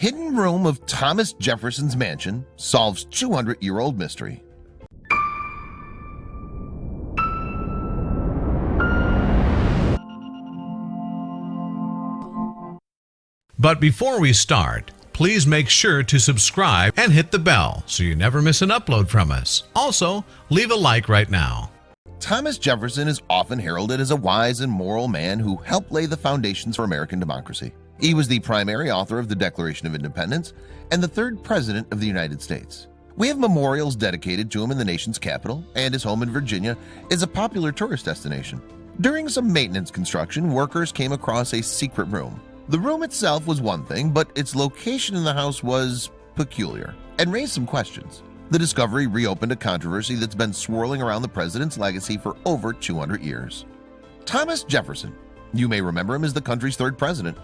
Hidden room of Thomas Jefferson's mansion solves 200-year-old mystery. But before we start, please make sure to subscribe and hit the bell so you never miss an upload from us. Also, leave a like right now. Thomas Jefferson is often heralded as a wise and moral man who helped lay the foundations for American democracy. He was the primary author of the Declaration of Independence and the third president of the United States. We have memorials dedicated to him in the nation's capital, and his home in Virginia is a popular tourist destination. During some maintenance construction, workers came across a secret room. The room itself was one thing, but its location in the house was peculiar and raised some questions. The discovery reopened a controversy that's been swirling around the president's legacy for over 200 years. Thomas Jefferson. You may remember him as the country's third president.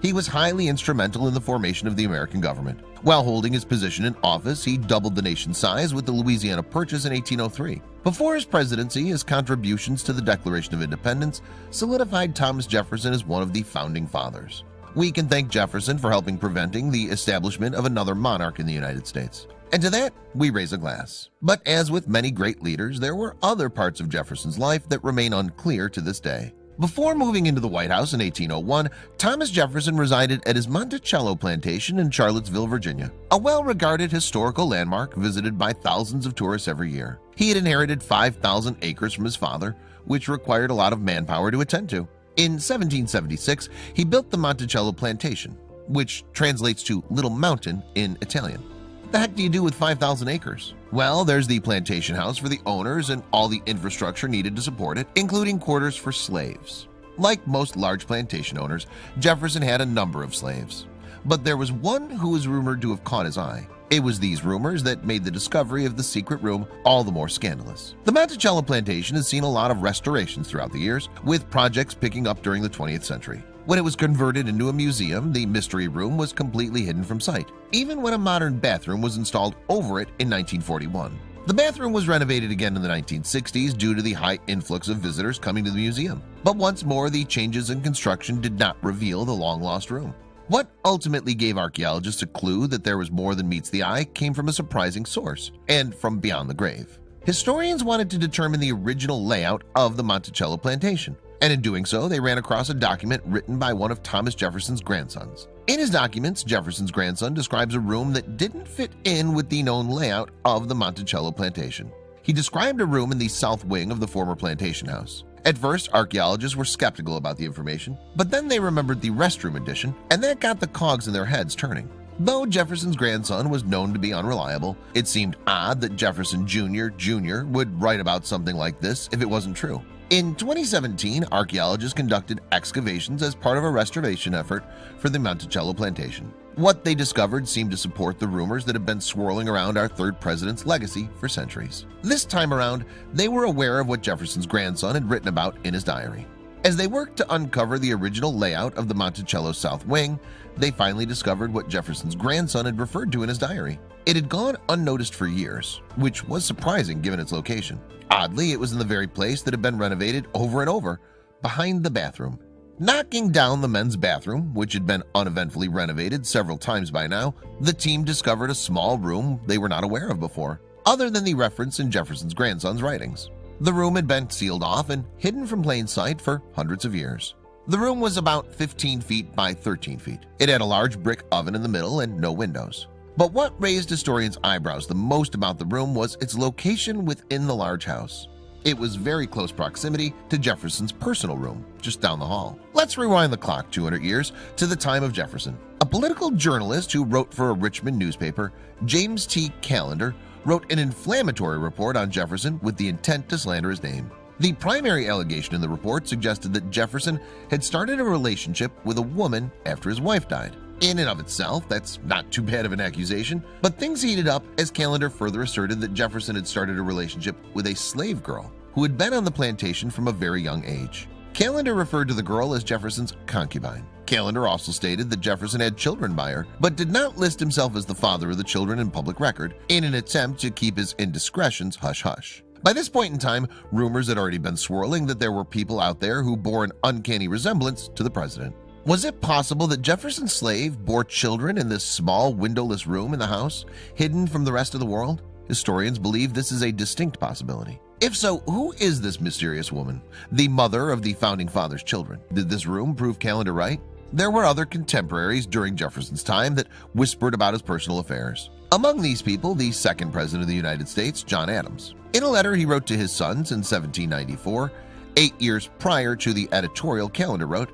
He was highly instrumental in the formation of the American government. While holding his position in office, he doubled the nation's size with the Louisiana Purchase in 1803. Before his presidency, his contributions to the Declaration of Independence solidified Thomas Jefferson as one of the founding fathers. We can thank Jefferson for helping preventing the establishment of another monarch in the United States. And to that, we raise a glass. But as with many great leaders, there were other parts of Jefferson's life that remain unclear to this day. Before moving into the White House in 1801, Thomas Jefferson resided at his Monticello plantation in Charlottesville, Virginia, a well-regarded historical landmark visited by thousands of tourists every year. He had inherited 5,000 acres from his father, which required a lot of manpower to attend to. In 1776, he built the Monticello plantation, which translates to Little Mountain in Italian. What the heck do you do with 5,000 acres? Well, there's the plantation house for the owners and all the infrastructure needed to support it, including quarters for slaves. Like most large plantation owners, Jefferson had a number of slaves. But there was one who was rumored to have caught his eye. It was these rumors that made the discovery of the secret room all the more scandalous. The Monticello plantation has seen a lot of restorations throughout the years, with projects picking up during the 20th century. When it was converted into a museum, the mystery room was completely hidden from sight, even when a modern bathroom was installed over it in 1941. The bathroom was renovated again in the 1960s due to the high influx of visitors coming to the museum. But once more, the changes in construction did not reveal the long-lost room. What ultimately gave archaeologists a clue that there was more than meets the eye came from a surprising source, and from beyond the grave. Historians wanted to determine the original layout of the Monticello plantation, and in doing so, they ran across a document written by one of Thomas Jefferson's grandsons. In his documents, Jefferson's grandson describes a room that didn't fit in with the known layout of the Monticello plantation. He described a room in the south wing of the former plantation house. At first, archaeologists were skeptical about the information, but then they remembered the restroom addition, and that got the cogs in their heads turning. Though Jefferson's grandson was known to be unreliable, it seemed odd that Jefferson Jr. would write about something like this if it wasn't true. In 2017, archaeologists conducted excavations as part of a restoration effort for the Monticello plantation. What they discovered seemed to support the rumors that have been swirling around our third president's legacy for centuries. This time around, they were aware of what Jefferson's grandson had written about in his diary. As they worked to uncover the original layout of the Monticello South Wing, they finally discovered what Jefferson's grandson had referred to in his diary. It had gone unnoticed for years, which was surprising given its location. Oddly, it was in the very place that had been renovated over and over, behind the bathroom. Knocking down the men's bathroom, which had been uneventfully renovated several times by now, the team discovered a small room they were not aware of before, other than the reference in Jefferson's grandson's writings. The room had been sealed off and hidden from plain sight for hundreds of years. The room was about 15 feet by 13 feet. It had a large brick oven in the middle and no windows. But what raised historians' eyebrows the most about the room was its location within the large house. It was very close proximity to Jefferson's personal room, just down the hall. Let's rewind the clock 200 years to the time of Jefferson. A political journalist who wrote for a Richmond newspaper, James T. Callender, wrote an inflammatory report on Jefferson with the intent to slander his name. The primary allegation in the report suggested that Jefferson had started a relationship with a woman after his wife died. In and of itself, that's not too bad of an accusation, but things heated up as Callender further asserted that Jefferson had started a relationship with a slave girl who had been on the plantation from a very young age. Callender referred to the girl as Jefferson's concubine. Callender also stated that Jefferson had children by her, but did not list himself as the father of the children in public record in an attempt to keep his indiscretions hush-hush. By this point in time, rumors had already been swirling that there were people out there who bore an uncanny resemblance to the president. Was it possible that Jefferson's slave bore children in this small windowless room in the house, hidden from the rest of the world? Historians believe this is a distinct possibility. If so, who is this mysterious woman, the mother of the Founding Fathers' children? Did this room prove Callender right? There were other contemporaries during Jefferson's time that whispered about his personal affairs. Among these people, the second president of the United States, John Adams. In a letter he wrote to his sons in 1794, 8 years prior to the editorial Callender wrote,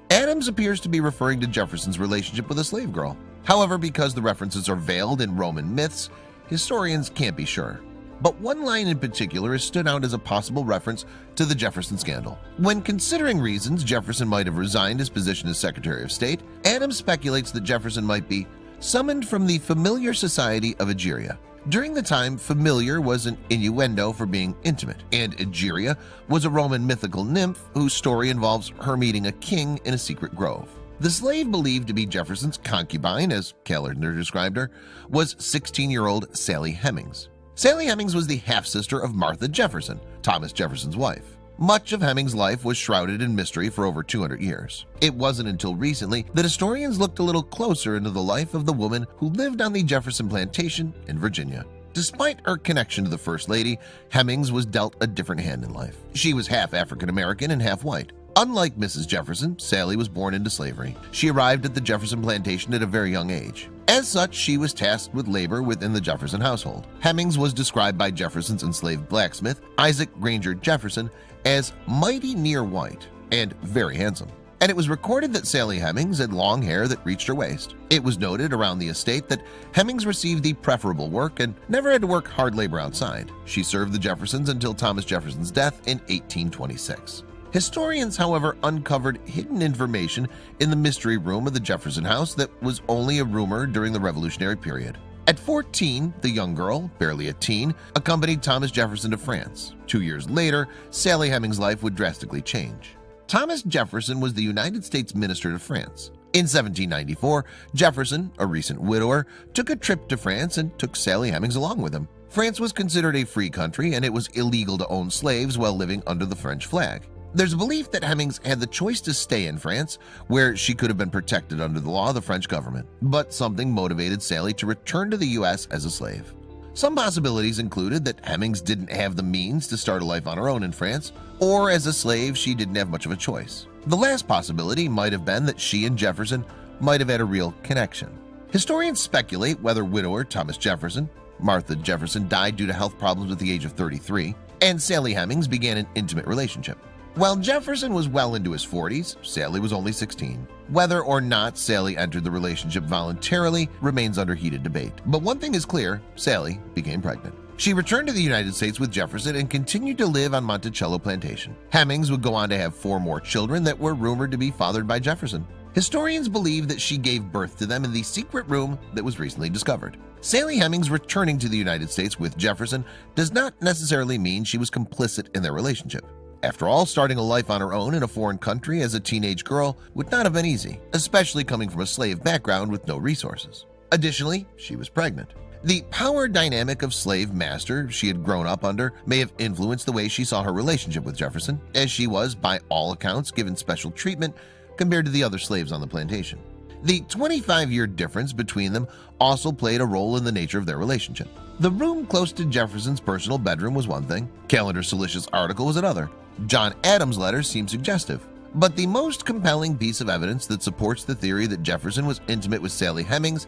Adams appears to be referring to Jefferson's relationship with a slave girl. However, because the references are veiled in Roman myths, historians can't be sure. But one line in particular has stood out as a possible reference to the Jefferson scandal. When considering reasons Jefferson might have resigned his position as Secretary of State, Adams speculates that Jefferson might be summoned from the familiar society of Egeria. During the time, familiar was an innuendo for being intimate, and Egeria was a Roman mythical nymph whose story involves her meeting a king in a secret grove. The slave believed to be Jefferson's concubine, as Callender described her, was 16-year-old Sally Hemings. Sally Hemings was the half-sister of Martha Jefferson, Thomas Jefferson's wife. Much of Hemings' life was shrouded in mystery for over 200 years. It wasn't until recently that historians looked a little closer into the life of the woman who lived on the Jefferson plantation in Virginia. Despite her connection to the First Lady, Hemings was dealt a different hand in life. She was half African-American and half white. Unlike Mrs. Jefferson, Sally was born into slavery. She arrived at the Jefferson plantation at a very young age. As such, she was tasked with labor within the Jefferson household. Hemings was described by Jefferson's enslaved blacksmith, Isaac Granger Jefferson, as mighty near white and very handsome. And it was recorded that Sally Hemings had long hair that reached her waist. It was noted around the estate that Hemings received the preferable work and never had to work hard labor outside. She served the Jeffersons until Thomas Jefferson's death in 1826. Historians, however, uncovered hidden information in the mystery room of the Jefferson house that was only a rumor during the Revolutionary period. At 14, the young girl, barely a teen, accompanied Thomas Jefferson to France. 2 years later, Sally Hemings' life would drastically change. Thomas Jefferson was the United States minister to France. In 1794, Jefferson, a recent widower, took a trip to France and took Sally Hemings along with him. France was considered a free country and it was illegal to own slaves while living under the French flag. There's a belief that Hemings had the choice to stay in France, where she could have been protected under the law of the French government, but something motivated Sally to return to the U.S. as a slave. Some possibilities included that Hemings didn't have the means to start a life on her own in France, or as a slave she didn't have much of a choice. The last possibility might have been that she and Jefferson might have had a real connection. Historians speculate whether widower Thomas Jefferson, Martha Jefferson died due to health problems at the age of 33, and Sally Hemings began an intimate relationship. While Jefferson was well into his 40s, Sally was only 16. Whether or not Sally entered the relationship voluntarily remains under heated debate. But one thing is clear, Sally became pregnant. She returned to the United States with Jefferson and continued to live on Monticello Plantation. Hemings would go on to have 4 more children that were rumored to be fathered by Jefferson. Historians believe that she gave birth to them in the secret room that was recently discovered. Sally Hemings returning to the United States with Jefferson does not necessarily mean she was complicit in their relationship. After all, starting a life on her own in a foreign country as a teenage girl would not have been easy, especially coming from a slave background with no resources. Additionally, she was pregnant. The power dynamic of slave master she had grown up under may have influenced the way she saw her relationship with Jefferson, as she was, by all accounts, given special treatment compared to the other slaves on the plantation. The 25-year difference between them also played a role in the nature of their relationship. The room close to Jefferson's personal bedroom was one thing, Callender's salacious article was another. John Adams' letters seem suggestive, but the most compelling piece of evidence that supports the theory that Jefferson was intimate with Sally Hemings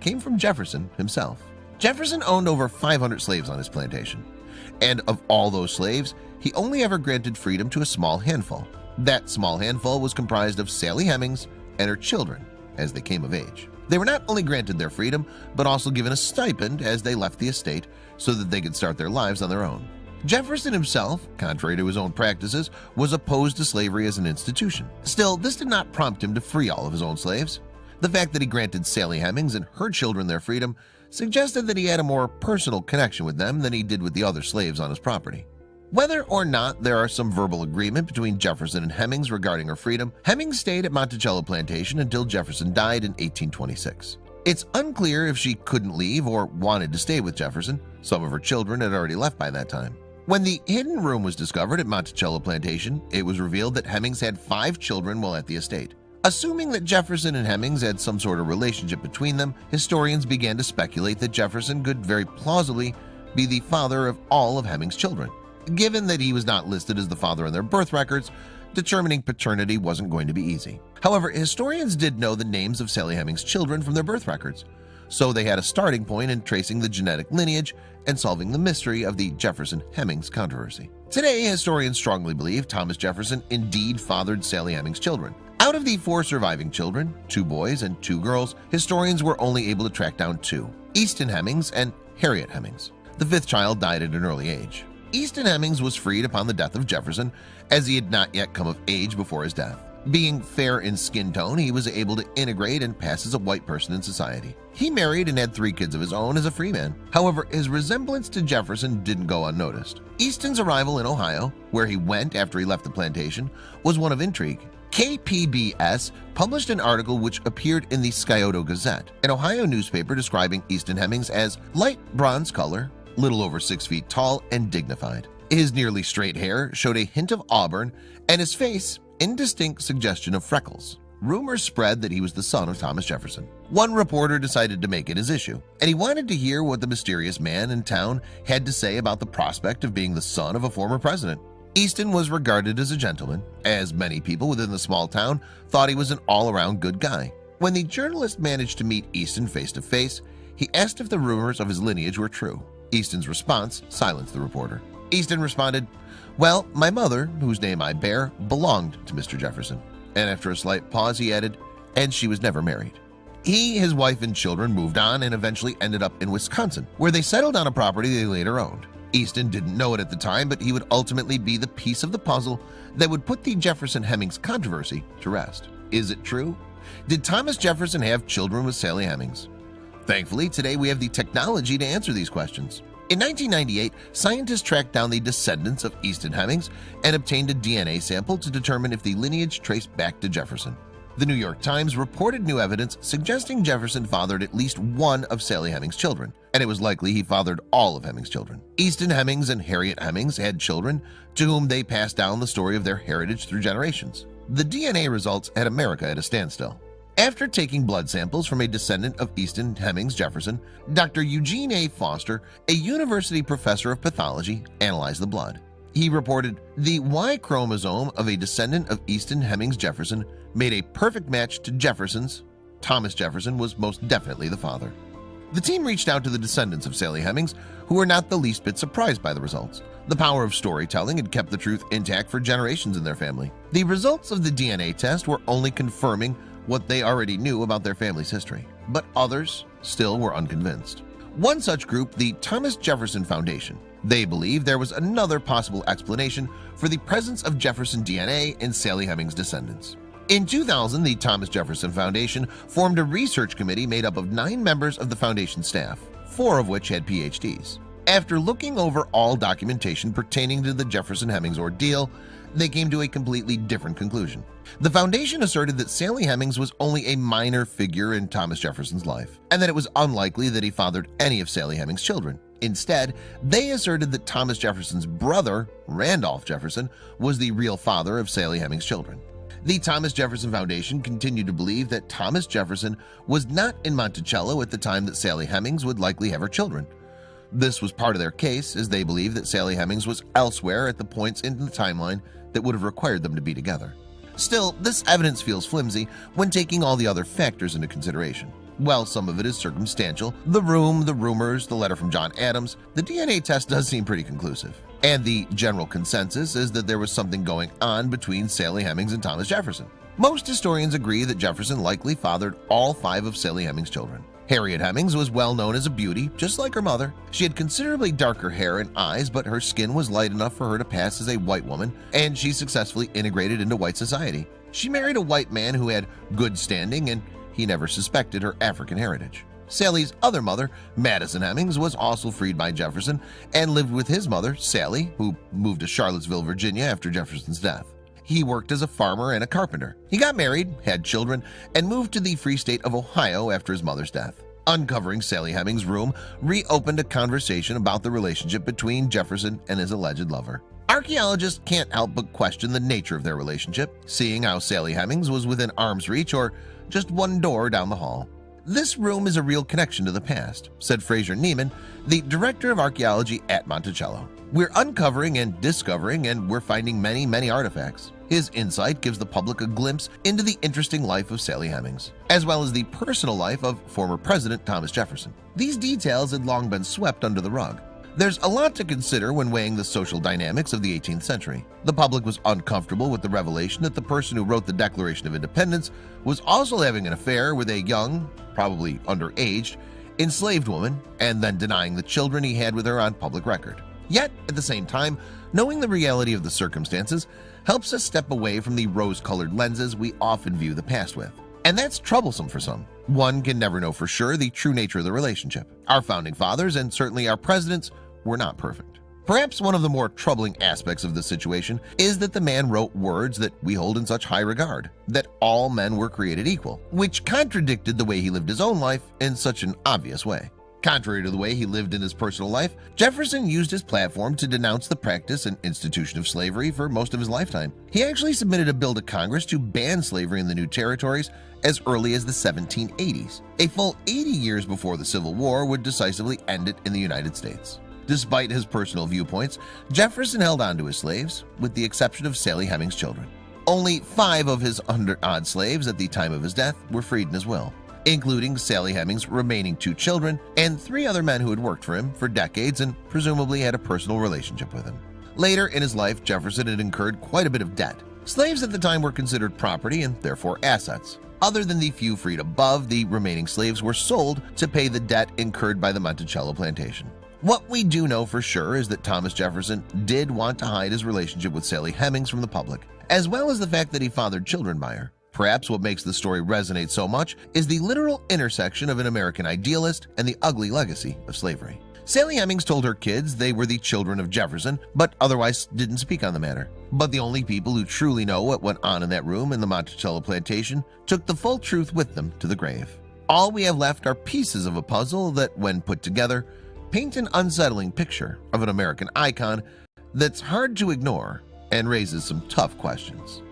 came from Jefferson himself. Jefferson owned over 500 slaves on his plantation, and of all those slaves, he only ever granted freedom to a small handful. That small handful was comprised of Sally Hemings and her children as they came of age. They were not only granted their freedom, but also given a stipend as they left the estate so that they could start their lives on their own. Jefferson himself, contrary to his own practices, was opposed to slavery as an institution. Still, this did not prompt him to free all of his own slaves. The fact that he granted Sally Hemings and her children their freedom suggested that he had a more personal connection with them than he did with the other slaves on his property. Whether or not there are some verbal agreement between Jefferson and Hemings regarding her freedom, Hemings stayed at Monticello Plantation until Jefferson died in 1826. It's unclear if she couldn't leave or wanted to stay with Jefferson. Some of her children had already left by that time. When the hidden room was discovered at Monticello Plantation, it was revealed that Hemings had 5 children while at the estate. Assuming that Jefferson and Hemmings had some sort of relationship between them, historians began to speculate that Jefferson could very plausibly be the father of all of Hemmings' children. Given that he was not listed as the father in their birth records, determining paternity wasn't going to be easy. However, historians did know the names of Sally Hemmings' children from their birth records, so they had a starting point in tracing the genetic lineage and solving the mystery of the Jefferson-Hemmings controversy. Today, historians strongly believe Thomas Jefferson indeed fathered Sally Hemmings' children. Out of the 4 surviving children, 2 boys and 2 girls, historians were only able to track down 2, Easton Hemmings and Harriet Hemmings. The 5th child died at an early age. Easton Hemmings was freed upon the death of Jefferson, as he had not yet come of age before his death. Being fair in skin tone, he was able to integrate and pass as a white person in society. He married and had 3 kids of his own as a free man. However, his resemblance to Jefferson didn't go unnoticed. Easton's arrival in Ohio, where he went after he left the plantation, was one of intrigue. KPBS published an article which appeared in the Scioto Gazette, an Ohio newspaper describing Easton Hemmings as light bronze color, little over 6 feet tall, and dignified. His nearly straight hair showed a hint of auburn, and his face indistinct suggestion of freckles. Rumors spread that he was the son of Thomas Jefferson. One reporter decided to make it his issue, and he wanted to hear what the mysterious man in town had to say about the prospect of being the son of a former president. Easton was regarded as a gentleman, as many people within the small town thought he was an all-around good guy. When the journalist managed to meet Easton face-to-face, he asked if the rumors of his lineage were true. Easton's response silenced the reporter. Easton responded, "Well, my mother, whose name I bear, belonged to Mr. Jefferson." And after a slight pause, he added, "And she was never married." He, his wife, and children moved on and eventually ended up in Wisconsin, where they settled on a property they later owned. Easton didn't know it at the time, but he would ultimately be the piece of the puzzle that would put the Jefferson-Hemmings controversy to rest. Is it true? Did Thomas Jefferson have children with Sally Hemmings? Thankfully, today we have the technology to answer these questions. In 1998, scientists tracked down the descendants of Easton Hemmings and obtained a DNA sample to determine if the lineage traced back to Jefferson. The New York Times reported new evidence suggesting Jefferson fathered at least one of Sally Hemmings' children, and it was likely he fathered all of Hemmings' children. Easton Hemmings and Harriet Hemmings had children to whom they passed down the story of their heritage through generations. The DNA results had America at a standstill. After taking blood samples from a descendant of Easton Hemmings Jefferson, Dr. Eugene A. Foster, a university professor of pathology, analyzed the blood. He reported, "The Y chromosome of a descendant of Easton Hemmings Jefferson made a perfect match to Jefferson's. Thomas Jefferson was most definitely the father." The team reached out to the descendants of Sally Hemmings, who were not the least bit surprised by the results. The power of storytelling had kept the truth intact for generations in their family. The results of the DNA test were only confirming what they already knew about their family's history, but others still were unconvinced. One such group, the Thomas Jefferson Foundation. They believed there was another possible explanation for the presence of Jefferson DNA in Sally Hemmings' descendants. In 2000, the Thomas Jefferson Foundation formed a research committee made up of 9 members of the foundation staff, 4 of which had PhDs. After looking over all documentation pertaining to the Jefferson-Hemmings ordeal, they came to a completely different conclusion. The foundation asserted that Sally Hemmings was only a minor figure in Thomas Jefferson's life, and that it was unlikely that he fathered any of Sally Hemmings' children. Instead, they asserted that Thomas Jefferson's brother, Randolph Jefferson, was the real father of Sally Hemmings' children. The Thomas Jefferson Foundation continued to believe that Thomas Jefferson was not in Monticello at the time that Sally Hemmings would likely have her children. This was part of their case, as they believed that Sally Hemmings was elsewhere at the points in the timeline that would have required them to be together. Still, this evidence feels flimsy when taking all the other factors into consideration. While some of it is circumstantial, the room, the rumors, the letter from John Adams, the DNA test does seem pretty conclusive. And the general consensus is that there was something going on between Sally Hemmings and Thomas Jefferson. Most historians agree that Jefferson likely fathered all 5 of Sally Hemmings' children. Harriet Hemmings was well known as a beauty, just like her mother. She had considerably darker hair and eyes, but her skin was light enough for her to pass as a white woman, and she successfully integrated into white society. She married a white man who had good standing, and he never suspected her African heritage. Sally's other mother, Madison Hemmings, was also freed by Jefferson and lived with his mother, Sally, who moved to Charlottesville, Virginia after Jefferson's death. He worked as a farmer and a carpenter. He got married, had children, and moved to the free state of Ohio after his mother's death. Uncovering Sally Hemmings' room reopened a conversation about the relationship between Jefferson and his alleged lover. Archaeologists can't help but question the nature of their relationship, seeing how Sally Hemings was within arm's reach or just one door down the hall. "This room is a real connection to the past," said Fraser Neiman, the director of archaeology at Monticello. "We're uncovering and discovering, and we're finding many artifacts." His insight gives the public a glimpse into the interesting life of Sally Hemings, as well as the personal life of former President Thomas Jefferson. These details had long been swept under the rug. There's a lot to consider when weighing the social dynamics of the 18th century. The public was uncomfortable with the revelation that the person who wrote the Declaration of Independence was also having an affair with a young, probably underaged, enslaved woman, and then denying the children he had with her on public record. Yet, at the same time, knowing the reality of the circumstances helps us step away from the rose-colored lenses we often view the past with. And that's troublesome for some. One can never know for sure the true nature of the relationship. Our founding fathers, and certainly our presidents, were not perfect. Perhaps one of the more troubling aspects of the situation is that the man wrote words that we hold in such high regard, that all men were created equal, which contradicted the way he lived his own life in such an obvious way. Contrary to the way he lived in his personal life, Jefferson used his platform to denounce the practice and institution of slavery for most of his lifetime. He actually submitted a bill to Congress to ban slavery in the new territories as early as the 1780s, a full 80 years before the Civil War would decisively end it in the United States. Despite his personal viewpoints, Jefferson held on to his slaves, with the exception of Sally Hemings' children. Only 5 of his 100-odd slaves at the time of his death were freed in his will, including Sally Hemings' remaining 2 children and 3 other men who had worked for him for decades and presumably had a personal relationship with him. Later in his life, Jefferson had incurred quite a bit of debt. Slaves at the time were considered property and therefore assets. Other than the few freed above, the remaining slaves were sold to pay the debt incurred by the Monticello plantation. What we do know for sure is that Thomas Jefferson did want to hide his relationship with Sally Hemings from the public, as well as the fact that he fathered children by her. Perhaps what makes the story resonate so much is the literal intersection of an American idealist and the ugly legacy of slavery. Sally Hemings told her kids they were the children of Jefferson, but otherwise didn't speak on the matter. But the only people who truly know what went on in that room in the Monticello plantation took the full truth with them to the grave. All we have left are pieces of a puzzle that, when put together, paint an unsettling picture of an American icon that's hard to ignore and raises some tough questions.